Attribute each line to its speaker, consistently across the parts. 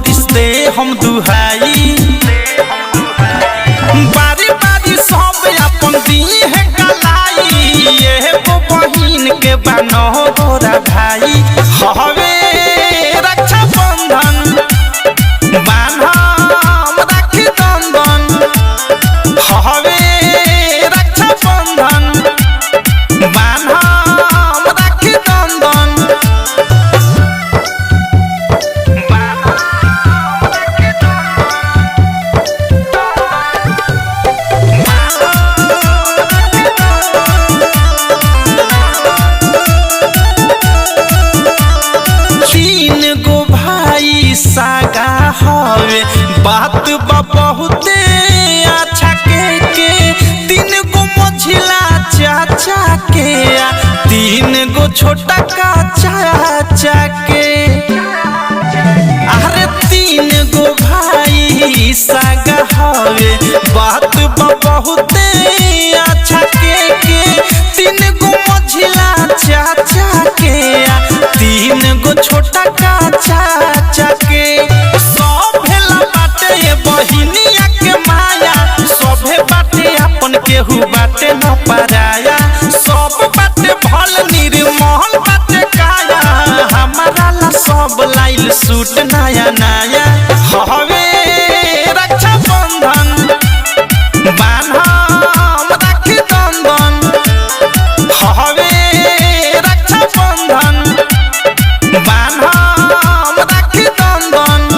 Speaker 1: बरिश्ते हम दुहाई बारी बारी सब अपन दी है कलाई एगो बहिन के बनो गोरा भाई हवे रक्षा बंधन बान्हम राखी बंधन हवे रक्षा बंधन बान्हम राखी बंधन सागा हवे बात बहुते अच्छा के तीन गो मझिला चाचा के तीन गो छोटा का चाचा के अरे तीन गो भाई सागा हवे बात बहुते अच्छा के तीन गो मझिला चाचा के तीन गो छोटा का चाचा के सब भेला बाटे ये बहिनिया के माया सभे बाटे अपन केहू बाटे न पराया सब बाटे भल निर्मल बाटे काया हमारा ला सब लाइल सूट नया नया हवे रक्षा बंधन बान्हम राखी बंधन हवे रक्षा बंधन बान्हम राखी बंधन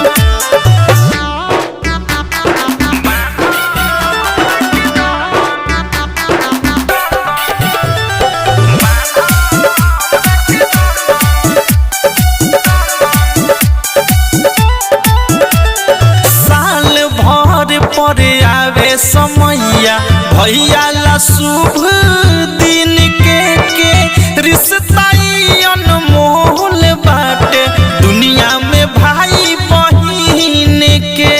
Speaker 1: साल भर पर आवे समैया भैया ला शुभ दिन के रिश्ता अनमोल बाटे दुनिया में भाई बहिन के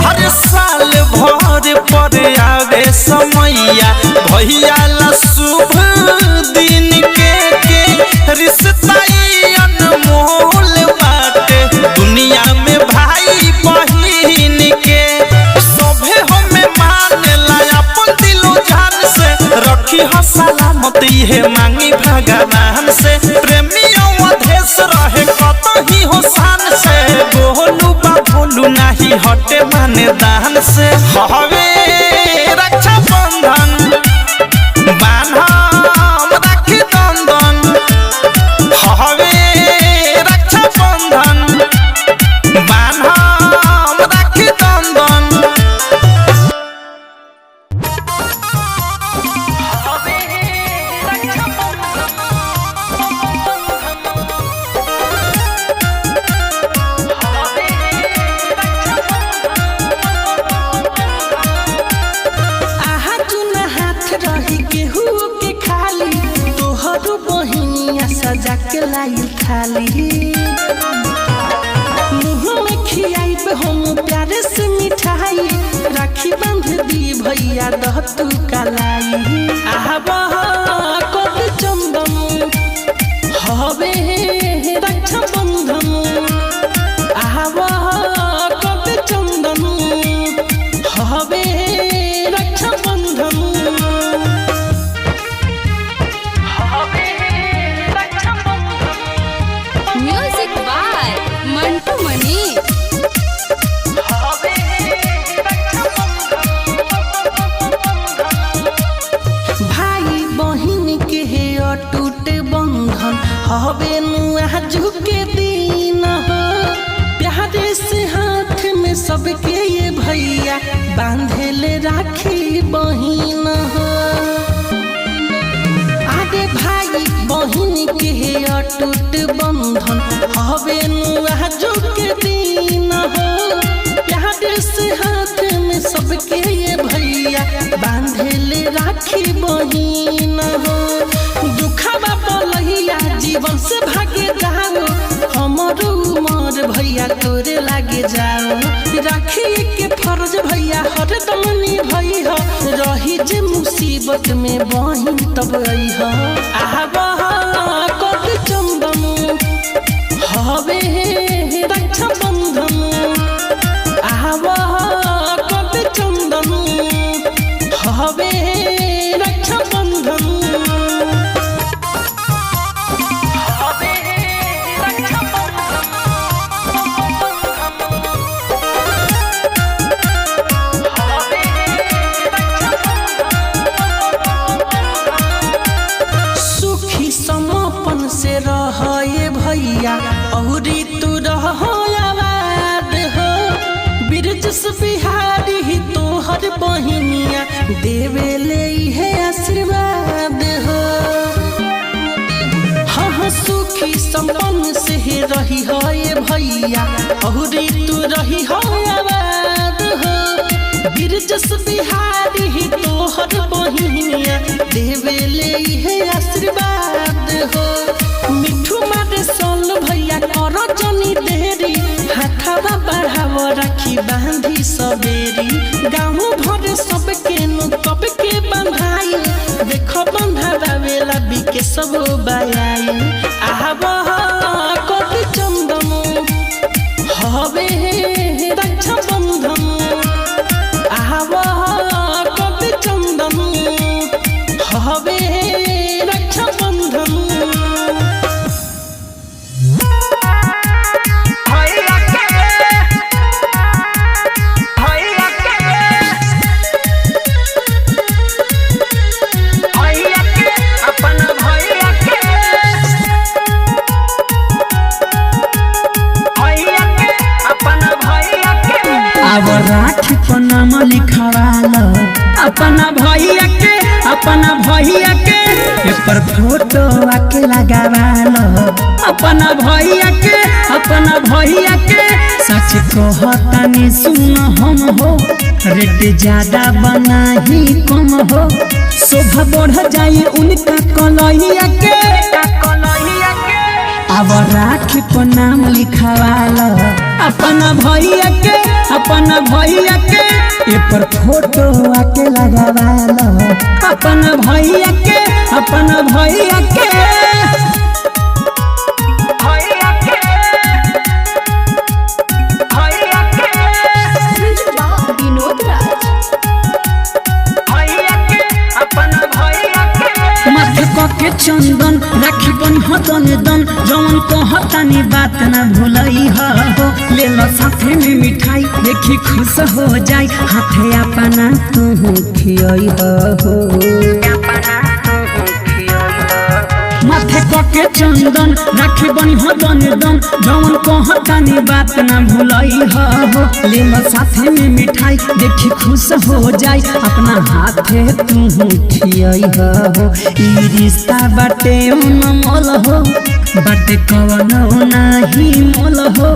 Speaker 1: हर साल भर पर आवे समैया भैया ला शुभ दिन के रिश्ता अनमोल बाटे दुनिया में भाई बहिन के सभे हमें मान ला अपन दिलो जान से रखी हो सलामत है मांगी भगवान से प्रेमियों अधेश रहे कतही हो शान से बोलू बा भोलू नहीं हटे माने दान से हवे रक्षा बंधन बान्हम राखी बंधन हवे रक्षा बंधन बान्हम राखी बंधन
Speaker 2: सजा के लाई थाली मुँह में खियाई पे हम प्यारे से मिठाई राखी बांध दी भैया दह तू कलाई आवा कद चंदन हवे रक्षा बंधन आवा कद चंदन हवे रक्षा बंधन
Speaker 3: म्यूजिक बाय मंटू मनी
Speaker 2: भाई बहिन के हे अटूट बंधन हवे नुआ झुके दिन हो प्यारे से हाथ में सबके ये भैया बांधेले राखी बहिन हो आगे भाई बहिन के हे अटूट बंधन हवे नुआ झुके दिन हो प्यारे से हाथ में सबके ये भैया बांधेले राखी बहिन हो दुखवा पलहिया जीवन से भागे जाओ हमरो उमर भैया तोरे लागे जाओ राखी के फर्ज भैया हरदम निभई हो रही जे मुसीबत में बहिन तब आई हो आवा कद चंदन हवे बहिनिया देवेले है आशीर्वाद हो। हाँ सुखी संपन्न से रही हो ये भैया औरी तू रही हो आबाद हो। गिरजस बिहारी ही तोहर बहिनिया देवेले है आशीर्वाद हो। मिठू मारे सोल भैया करो जनी देरी हाथवा बढ़ाव राखी बांधी सबेरी। गाँव भर सबके नु कब के बंधाई देखो बंधावा वेला बिके सब बायाई। आब कोटि चंदन हवे रक्षा बंधन। आब कोटि चंदन हवे रक्षा बंधन।
Speaker 4: अब राखी पर नाम लिखवाल अपना भैया के पेपर फोटो आके लगावाल अपना भैया के सच कहतानी सुन हम हो रेट ज्यादा बना ही कम हो। शोभा बढ़ जाए उनका कलैया के। अब राखी पर नाम लिखवाल अपना भैया के पेपर फोटो आके लगावाल अपना भैया के। के चंदन राखी बन हतन दन जवन कहतानी बात ना भूलई हो। ले लो साथे में मिठाई देखी खुश हो जाई हाथे अपना तू खियई हो। माथे के चंदन राखी बन हतन दन जवन कहतानी बात ना भूलई हो। ले लो साथे में मिठाई देखी खुश हो जाई अपना हाथे तू खियई हो। ई रिश्ता बाटे मोल हो बाटे कवनो नाही मोल हो।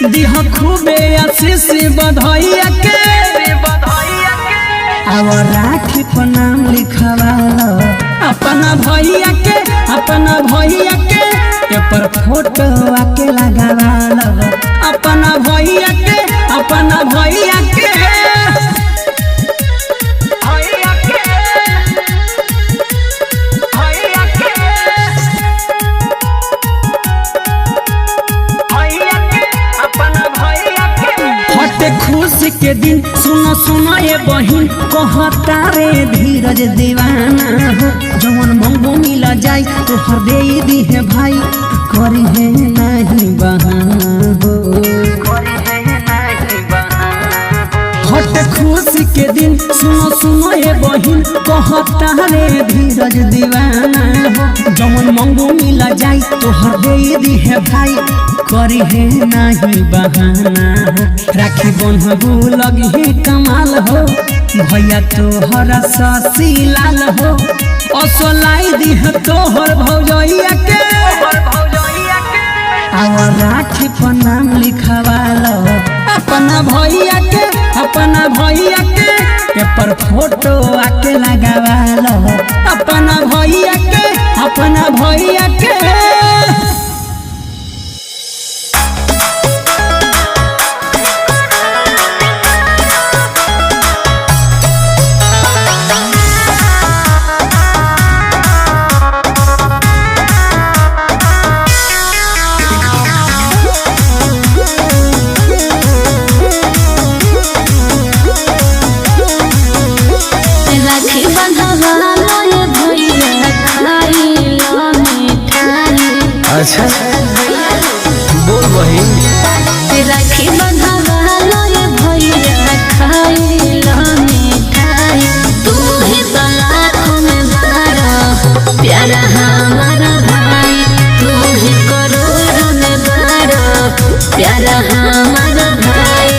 Speaker 4: दिह खूबे आशीष बधाइया के। अब राखी पर नाम लिखवाल अपना भैया के पेपर फोटो आके लगावाल अपना भैया के। खुशी के दिन सुनो ये बहिन कहता रे धीरज दीवाना हो। जवन मंगो मिला जाई तो हर दे दी है भाई करी है नहीं बहाना हो। हट खुशी के दिन सुनो ये बहिन कहता रे धीरज दीवाना हो। जवन मंगो मिला जाई तो हर दे दी है भाई करी है नहीं बहाना हो। राखी बंधबू लगी कमाल हो भैया तोहरा ससी लाल हो। असलाई दी है तोहर भौजैया के। अब राखी पर नाम लिखवाल अपना भैया के पेपर फोटो आके लगावाल अपना भैया के।
Speaker 1: अच्छा बोल बहिन।
Speaker 5: राखी बंधवालो ये भैया खाइला मिठाई तू ही तो लाखों में बारो प्यारा हमारा भाई तू ही करोड़ों में बारो प्यारा हमारा भाई।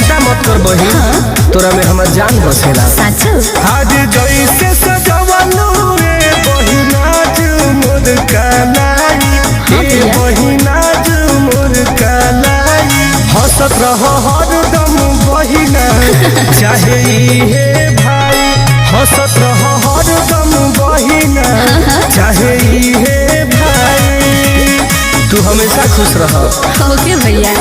Speaker 6: चिंता मत कर बहिन, तोरा में हमर जान बसेला।
Speaker 5: साचो
Speaker 6: आज जैसे सजवलू रे बहिनाज मोर कलाई, ए बहिनाज मोर कलाई। हंसत रह हरदम बहिना, चाहे इहे भाई। हंसत रह हरदम बहिना, चाहे इहे भाई। तू हमेशा खुश रह।
Speaker 5: ओके भैया।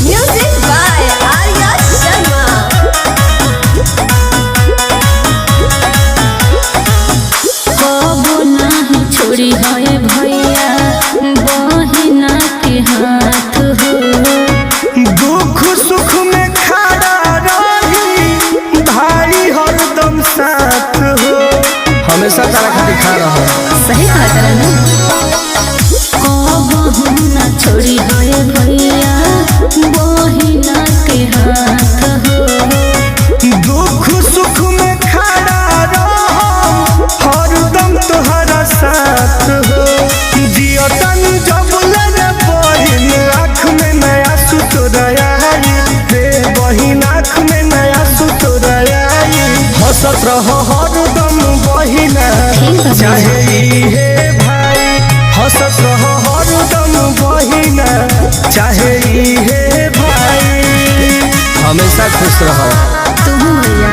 Speaker 5: Music by Arya Sharma. कबो नहीं छोड़ी है भैया बहिना के हाथ हो।
Speaker 6: दुख सुख में खड़ा रही भाई हरदम साथ हो। हमेशा तारा खातिर खा रहा।
Speaker 5: सही कहा तारा ना। कबो ना छोड़ी है भैया बहिना के हाथ हो।
Speaker 6: दुख सुख में खड़ा रहो हरदम तोहरा साथ हो। जियतन जब लगे बहिन आँख में नया सुतराई, रे बहिन आँख में नया सुतराई। हंसत रहो हरदम बहिना, चाहे इहे भाई। हंसत रहो हरदम बहिना, चाहे इहे भाई। हमेशा खुश रहो।
Speaker 5: तुम भैया।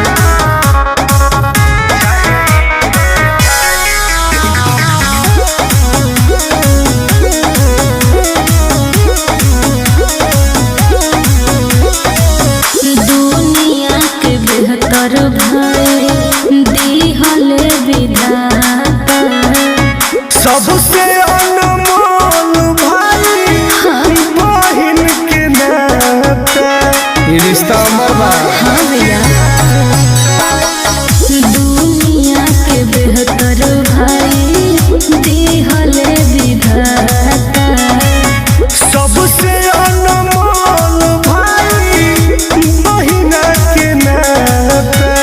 Speaker 5: दुनिया के बेहतर भाई दिहले विधाता।
Speaker 6: सबसे अनमोल भाई बहिन के नाता। ये रिश्ता अमर बा।
Speaker 5: हाँ भैया। दुनिया के बेहतर भाई दिहले विधाता।
Speaker 6: सबसे अनमोल भाई बहिना के नाता।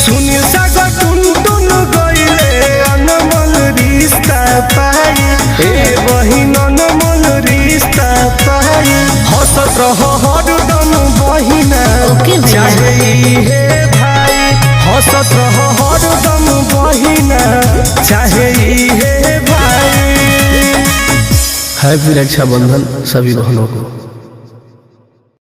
Speaker 6: सुनी सागर टुन टुन गइले अनमोल रिश्ता पाई, ए बहिन अनमोल रिश्ता पाई। हंसत रहो हरदम बहिना,
Speaker 5: ओके भैया।
Speaker 6: चाहे इहे भाई। हंसत रहो हरदम बहिना, चाहे इहे भाई। हैप्पी रक्षाबंधन सभी बहनों को।